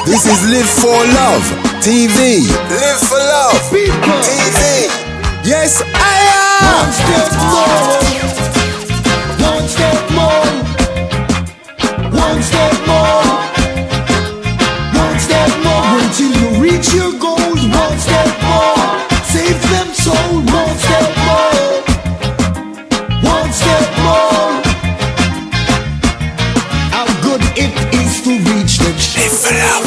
This is Live for Love TV. Live for Love TV. Yes, I am. One step more. One step more. One step more. Until you reach your goals. One step more. Save them soul. One step more. One step more. How good it is to reach the Live for Love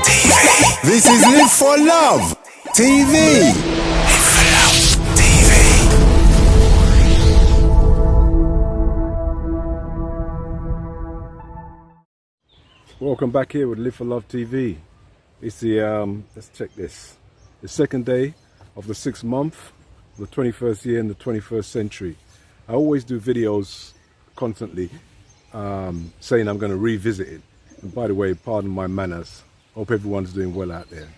TV. This is Live for Love TV. Live for Love TV. Welcome back here with Live for Love TV. It's the let's check this. The second day of the 6th month, the 21st year in the 21st century. I always do videos constantly saying I'm going to revisit it. And by the way, pardon my manners. Hope everyone's doing well out there.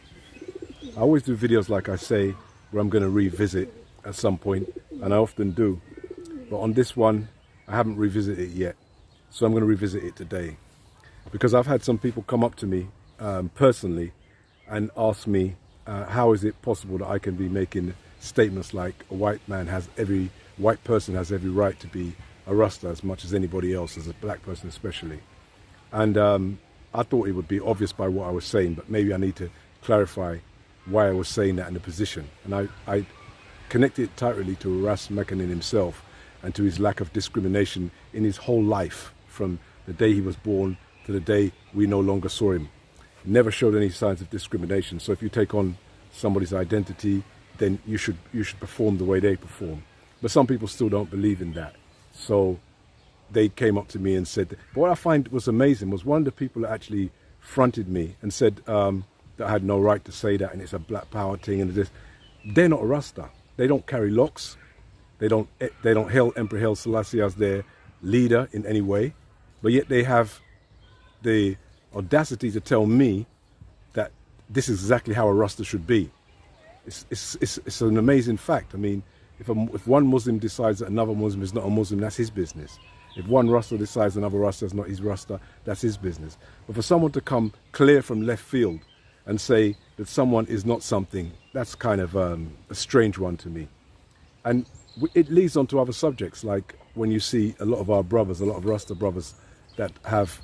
I always do videos, like I say, where I'm going to revisit at some point, and I often do. But on this one, I haven't revisited it yet. So I'm going to revisit it today. Because I've had some people come up to me personally and ask me, how is it possible that I can be making statements like a white person has every right to be a rasta as much as anybody else, as a black person especially. And I thought it would be obvious by what I was saying, but maybe I need to clarify why I was saying that in the position. And I connected it tightly to Makonenn himself and to his lack of discrimination in his whole life, from the day he was born to the day we no longer saw him. Never showed any signs of discrimination. So if you take on somebody's identity, then you should perform the way they perform. But some people still don't believe in that. So they came up to me and said, but what I find was amazing was one of the people that actually fronted me and said that I had no right to say that and it's a black power thing and this. They're not a Rasta. They don't carry locks. They don't hail Emperor Haile Selassie as their leader in any way. But yet they have the audacity to tell me that this is exactly how a Rasta should be. It's an amazing fact. I mean, if one Muslim decides that another Muslim is not a Muslim, that's his business. If one Rasta decides another Rasta is not his Rasta, that's his business. But for someone to come clear from left field and say that someone is not something, that's kind of a strange one to me. And it leads on to other subjects, like when you see a lot of our brothers, a lot of Rasta brothers that have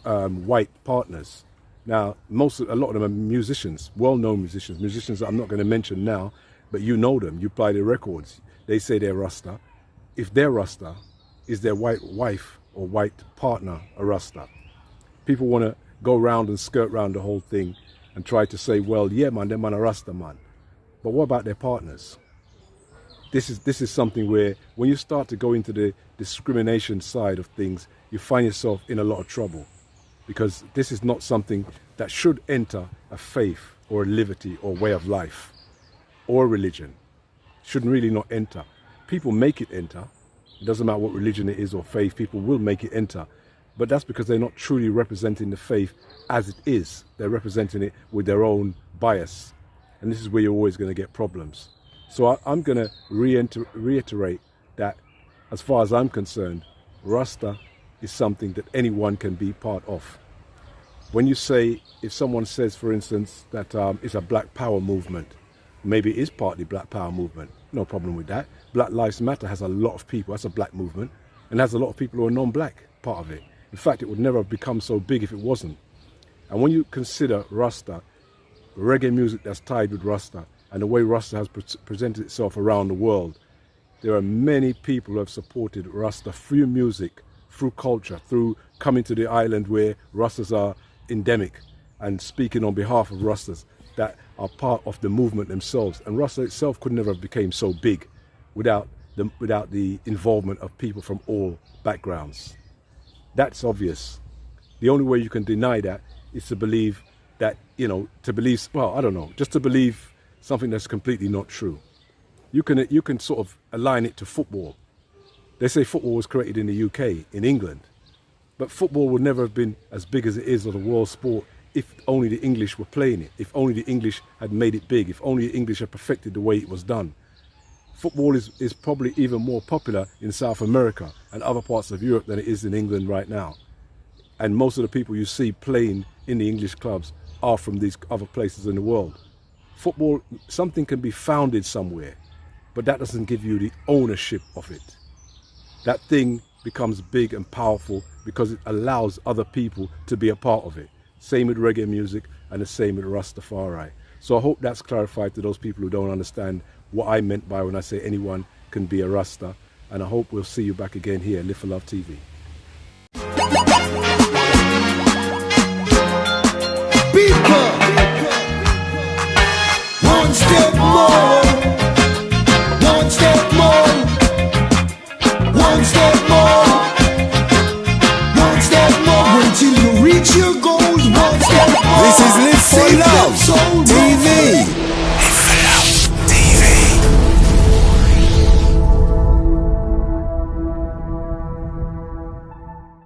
white partners. Now, a lot of them are musicians, well-known musicians that I'm not going to mention now, but you know them, you buy their records. They say they're Rasta. If they're Rasta, is their white wife or white partner a Rasta? People want to go around and skirt around the whole thing and try to say, well, yeah, man, them man a Rasta, man. But what about their partners? This is something where when you start to go into the discrimination side of things, you find yourself in a lot of trouble, because this is not something that should enter a faith or a liberty or way of life or religion. Shouldn't really not enter. People make it enter. It doesn't matter what religion it is or faith, people will make it enter. But that's because they're not truly representing the faith as it is. They're representing it with their own bias. And this is where you're always going to get problems. So I'm going to reiterate that as far as I'm concerned, Rasta is something that anyone can be part of. When you say, if someone says, for instance, that it's a black power movement, maybe it is partly black power movement, no problem with that. Black Lives Matter has a lot of people, that's a black movement, and has a lot of people who are non-black part of it. In fact, it would never have become so big if it wasn't. And when you consider Rasta, reggae music that's tied with Rasta, and the way Rasta has presented itself around the world, there are many people who have supported Rasta through music, through culture, through coming to the island where Rastas are endemic and speaking on behalf of Rastas that are part of the movement themselves. And Rasta itself could never have become so big without the involvement of people from all backgrounds. That's obvious. The only way you can deny that is to believe that, just to believe something that's completely not true. You can sort of align it to football. They say football was created in the UK, in England. But football would never have been as big as it is, or the world sport, if only the English were playing it, if only the English had made it big, if only the English had perfected the way it was done. Football is probably even more popular in South America and other parts of Europe than it is in England right now. And most of the people you see playing in the English clubs are from these other places in the world. Football, something can be founded somewhere, but that doesn't give you the ownership of it. That thing becomes big and powerful because it allows other people to be a part of it. Same with reggae music and the same with Rastafari. So I hope that's clarified to those people who don't understand what I meant by when I say anyone can be a Rasta. And I hope we'll see you back again here, Live for Love TV. People, one step more, one step more, one step more, one step more. Until you reach your goals, one step more. This is Live for Love